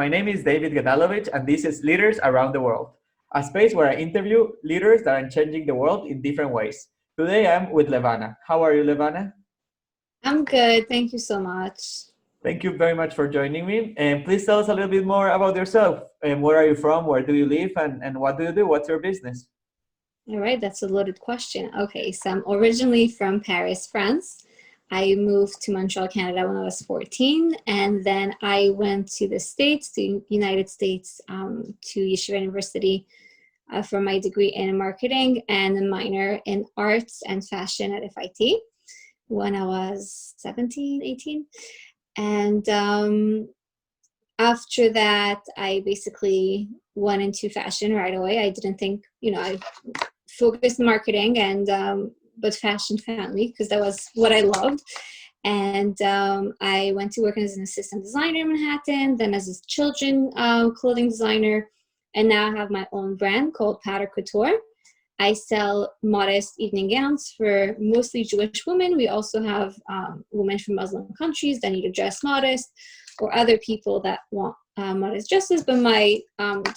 my name is David Gadalovich, and this is Leaders Around the World, a space where I interview leaders that are changing the world in different ways. Today I'm with Levana. How are you, Levana? I'm good. Thank you so much. Thank you very much for joining me. And please tell us a little bit more about yourself. And where are you from? Where do you live? And what do you do? What's your business? All right, that's a loaded question. Okay, so I'm originally from Paris, France. I moved to Montreal, Canada when I was 14, and then I went to the States, to United States, to Yeshiva University for my degree in marketing and a minor in arts and fashion at FIT when I was 17, 18. And after that, I basically went into fashion right away. I didn't think, I focused on marketing and but fashion found me because that was what I loved. And I went to work as an assistant designer in Manhattan, then as a children clothing designer, and now I have my own brand called Patter Couture. I sell modest evening gowns for mostly Jewish women. We also have women from Muslim countries that need to dress modest, or other people that want modest dresses, but my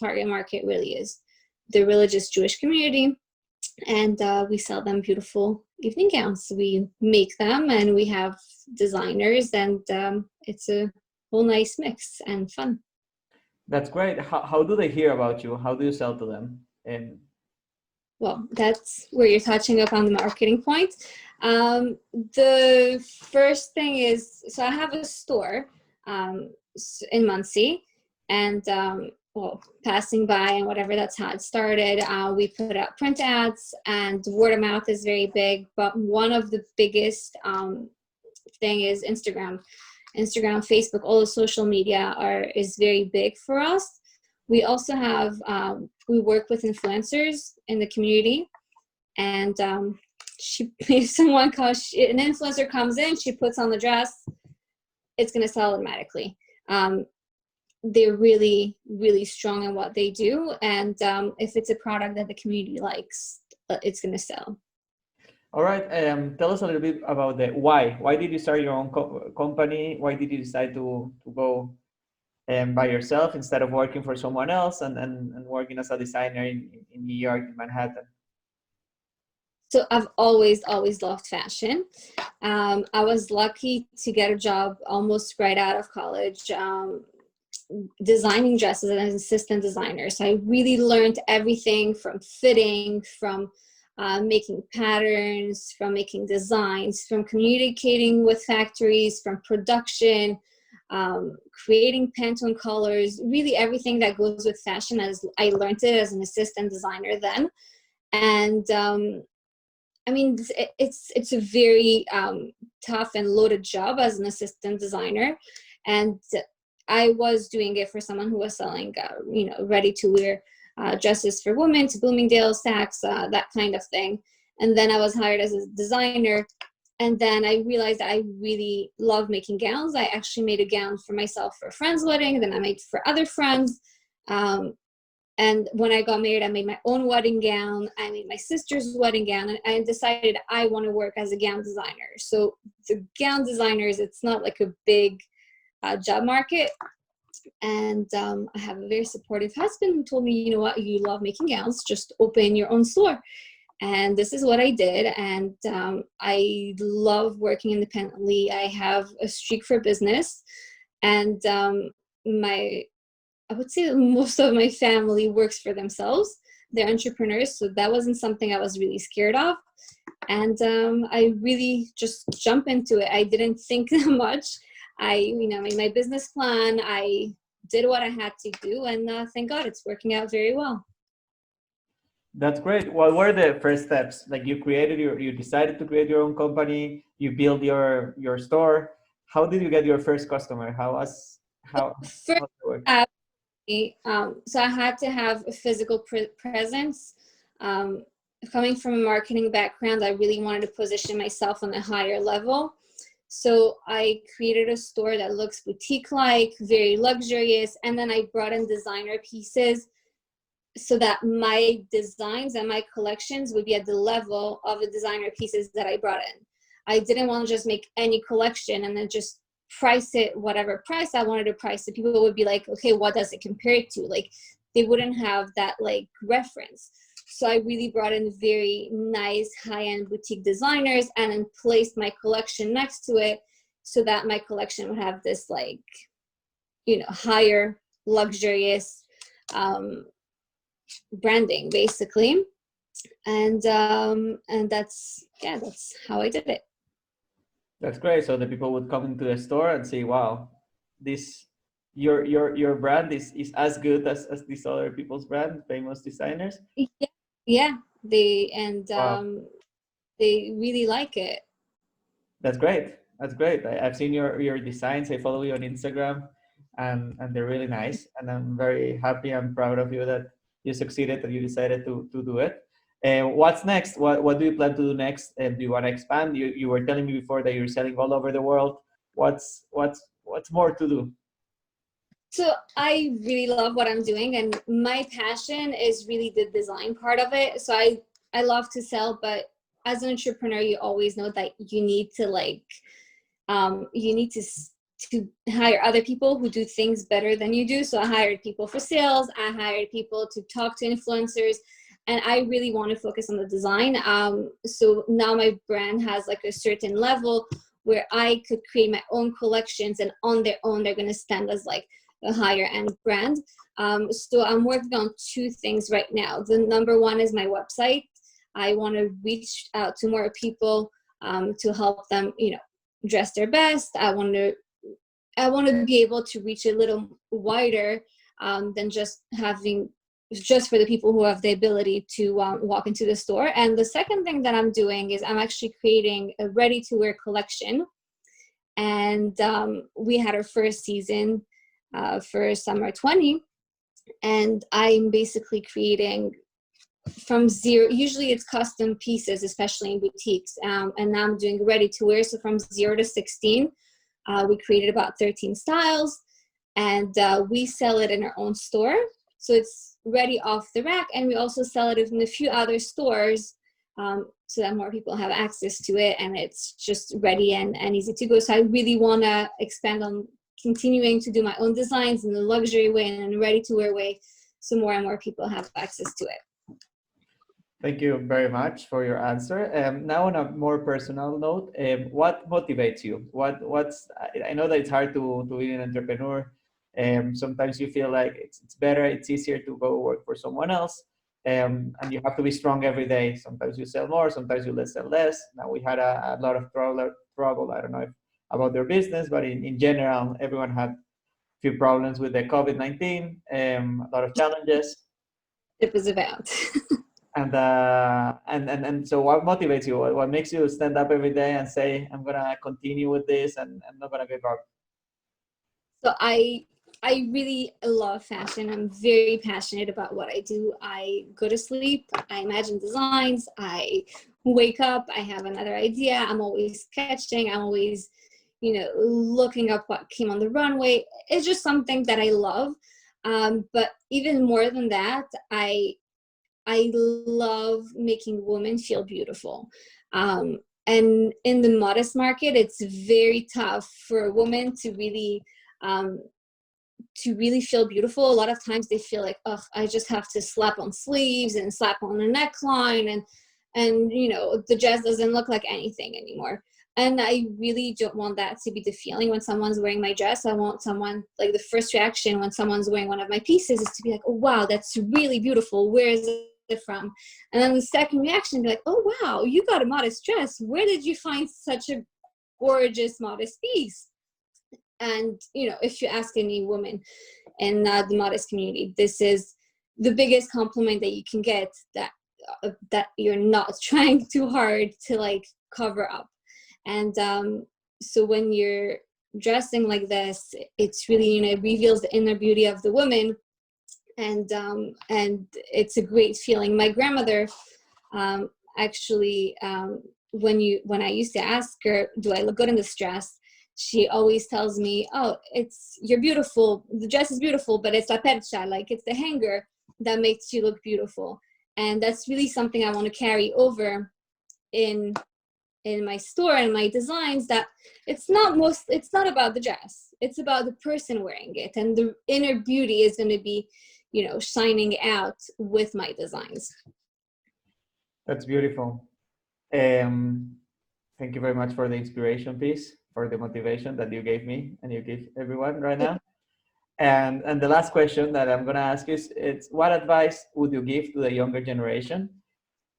target market really is the religious Jewish community. And we sell them beautiful evening gowns. We make them and we have designers, and it's a whole nice mix and fun. That's great. How do they hear about you? How do you sell to them? Well, that's where you're touching up on the marketing point. The first thing is, so I have a store in Muncie, and passing by and whatever, that's how it started. We put out print ads, and word of mouth is very big, but one of the biggest thing is Instagram, Facebook, all the social media is very big for us. We also have, we work with influencers in the community, and if an influencer comes in, she puts on the dress, it's going to sell automatically. They're really, really strong in what they do, and if it's a product that the community likes, it's going to sell. All right. Tell us a little bit about the why. Why did you start your own company? Why did you decide to go by yourself instead of working for someone else and working as a designer in New York, in Manhattan? So I've always loved fashion. I was lucky to get a job almost right out of college, designing dresses as an assistant designer. So I really learned everything from fitting, from making patterns, from making designs, from communicating with factories, from production, creating Pantone colors, really everything that goes with fashion. As I learned it as an assistant designer then. And I mean, it's a very tough and loaded job as an assistant designer. And I was doing it for someone who was selling, ready-to-wear dresses for women to Bloomingdale's, Saks, that kind of thing. And then I was hired as a designer. And then I realized that I really love making gowns. I actually made a gown for myself for a friend's wedding. Then I made for other friends. And when I got married, I made my own wedding gown. I made my sister's wedding gown. And I decided I want to work as a gown designer. So the gown designers, it's not like a big job market. And I have a very supportive husband who told me, you know what, you love making gowns, just open your own store. And this is what I did. And I love working independently. I have a streak for business. And I would say that most of my family works for themselves. They're entrepreneurs. So that wasn't something I was really scared of. And I really just jumped into it. I didn't think that much. I made my business plan. I did what I had to do. And thank God it's working out very well. That's great. What were the first steps? Like you decided to create your own company, you built your store. How did you get your first customer? How First, it work? So I had to have a physical presence. Coming from a marketing background, I really wanted to position myself on a higher level. So I created a store that looks boutique-like, very luxurious, and then I brought in designer pieces so that my designs and my collections would be at the level of the designer pieces that I brought in. I didn't want to just make any collection and then just price it whatever price I wanted to price it, people would be like, okay, what does it compare to? Like, they wouldn't have that like reference. So I really brought in very nice high-end boutique designers and then placed my collection next to it so that my collection would have this like, you know, higher luxurious branding basically. And that's, yeah, that's how I did it. That's great. So the people would come into the store and say, "Wow, this your brand is as good as these other people's brand, famous designers." Yeah, yeah, they and Wow. they really like it. That's great. That's great. I've seen your designs. I follow you on Instagram, and they're really nice. And I'm very happy and proud of you that you succeeded, that you decided to do it. And what's next? What do you plan to do next? And do you want to expand? You were telling me before that you're selling all over the world. What's more to do? So I really love what I'm doing, and my passion is really the design part of it. So I love to sell, but as an entrepreneur, you always know that you need to like you need to hire other people who do things better than you do. So I hired people for sales. I hired people to talk to influencers, and I really want to focus on the design. So now my brand has like a certain level where I could create my own collections, and on their own, they're going to stand as like a higher end brand. So I'm working on two things right now. The number one is my website. I want to reach out to more people to help them, you know, dress their best. I want to be able to reach a little wider than just having just for the people who have the ability to walk into the store. And the second thing that I'm doing is I'm actually creating a ready-to-wear collection. And we had our first season for summer 20, and I'm basically creating from zero. Usually it's custom pieces, especially in boutiques, and now I'm doing ready to wear. So from 0 to 16, we created about 13 styles, and we sell it in our own store. So it's ready off the rack, and we also sell it in a few other stores so that more people have access to it, and it's just ready and easy to go. So I really want to expand on continuing to do my own designs in a luxury way and in a ready-to-wear way, so more and more people have access to it. Thank you very much for your answer. Now, on a more personal note, what motivates you? I know that it's hard to be an entrepreneur. Sometimes you feel like it's better, it's easier to go work for someone else, and you have to be strong every day. Sometimes you sell more, sometimes you sell less. Now we had a lot of trouble. I don't know if about their business, but in general, everyone had a few problems with the COVID-19, a lot of challenges. It was about. And so what motivates you? What makes you stand up every day and say, I'm gonna continue with this and I'm not gonna give up? So I really love fashion. I'm very passionate about what I do. I go to sleep, I imagine designs, I wake up, I have another idea. I'm always sketching, I'm always, you know, looking up what came on the runway. It's just something that I love. But even more than that, I love making women feel beautiful. And in the modest market, it's very tough for a woman um, to really feel beautiful. A lot of times they feel like, oh, I just have to slap on sleeves and slap on a neckline, and you know, the dress doesn't look like anything anymore. And I really don't want that to be the feeling when someone's wearing my dress. I want someone, like, the first reaction when someone's wearing one of my pieces is to be like, oh wow, that's really beautiful. Where is it from? And then the second reaction be like, oh wow, you got a modest dress. Where did you find such a gorgeous modest piece? And you know, if you ask any woman in the modest community, this is the biggest compliment that you can get, that you're not trying too hard to like cover up. And so when you're dressing like this, it's really, you know, it reveals the inner beauty of the woman. And it's a great feeling. My grandmother actually, when I used to ask her, do I look good in this dress, she always tells me, oh, you're beautiful, the dress is beautiful, but it's la percha, like it's the hanger that makes you look beautiful. And that's really something I want to carry over in in my store and my designs that it's not about the dress. It's about the person wearing it, and the inner beauty is going to be, you know, shining out with my designs. That's beautiful. Um, Thank you very much for the inspiration piece, for the motivation that you gave me and you give everyone right now. And the last question that I'm gonna ask is, it's what advice would you give to the younger generation?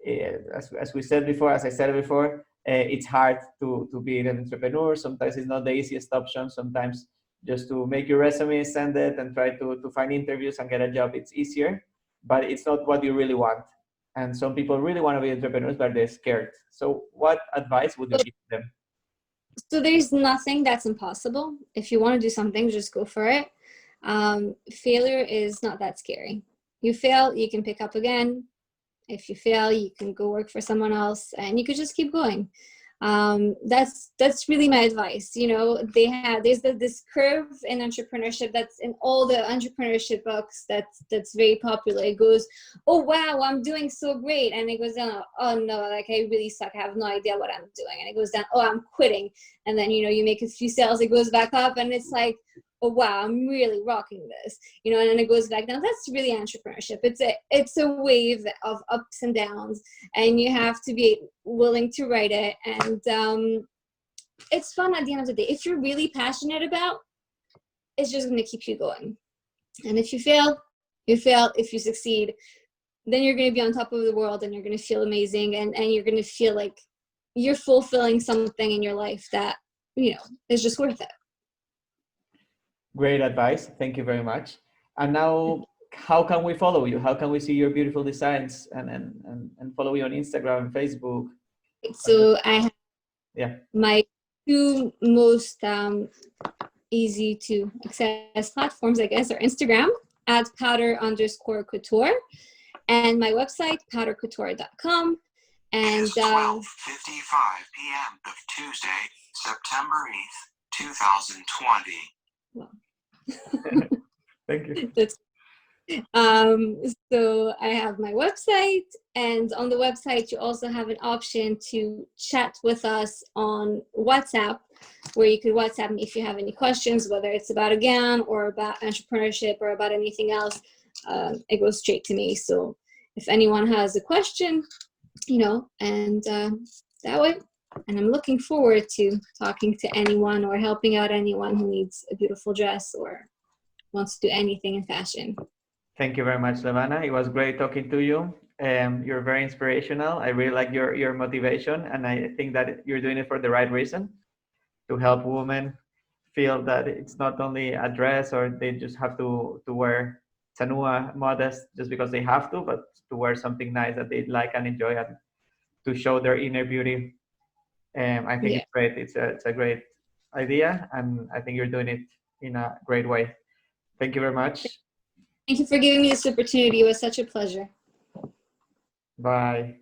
As we said before, as I said before, it's hard to be an entrepreneur. Sometimes it's not the easiest option. Sometimes just to make your resume, send it, and try to find interviews and get a job, it's easier, but it's not what you really want. And some people really want to be entrepreneurs, but they're scared. So what advice would you give them? So there's nothing that's impossible. If you want to do something, just go for it. Failure is not that scary. You fail, you can pick up again. If you fail, you can go work for someone else, and you could just keep going. That's really my advice. You know, there's this curve in entrepreneurship that's in all the entrepreneurship books that's very popular. It goes, oh wow, I'm doing so great, and it goes down, oh no, like I really suck, I have no idea what I'm doing, and it goes down, oh I'm quitting, and then, you know, you make a few sales, it goes back up, and it's like, oh wow, I'm really rocking this, you know, and then it goes back down. That's really entrepreneurship. It's a wave of ups and downs, and you have to be willing to ride it. And it's fun at the end of the day. If you're really passionate about, it's just going to keep you going. And if you fail, you fail. If you succeed, then you're going to be on top of the world, and you're going to feel amazing, and you're going to feel like you're fulfilling something in your life that, you know, is just worth it. Great advice. Thank you very much. And now, how can we follow you? How can we see your beautiful designs and follow you on Instagram and Facebook? So I have Yeah. my two most easy to access platforms, I guess, are Instagram at powder_couture, and my website, powdercouture.com. And it is 12:55 p.m. of Tuesday, September 8th, 2020. Well, Thank you. So I have my website, and on the website you also have an option to chat with us on WhatsApp, where you could WhatsApp me if you have any questions, whether it's about a gown or about entrepreneurship or about anything else. It goes straight to me. So if anyone has a question, you know, and that way. And I'm looking forward to talking to anyone or helping out anyone who needs a beautiful dress or wants to do anything in fashion. Thank you very much, Levana. It was great talking to you. You're very inspirational. I really like your motivation, and I think that you're doing it for the right reason, to help women feel that it's not only a dress or they just have to wear tanua modest just because they have to, but to wear something nice that they like and enjoy, and to show their inner beauty. I think it's great. It's a great idea, and I think you're doing it in a great way. Thank you very much. Thank you for giving me this opportunity. It was such a pleasure. Bye.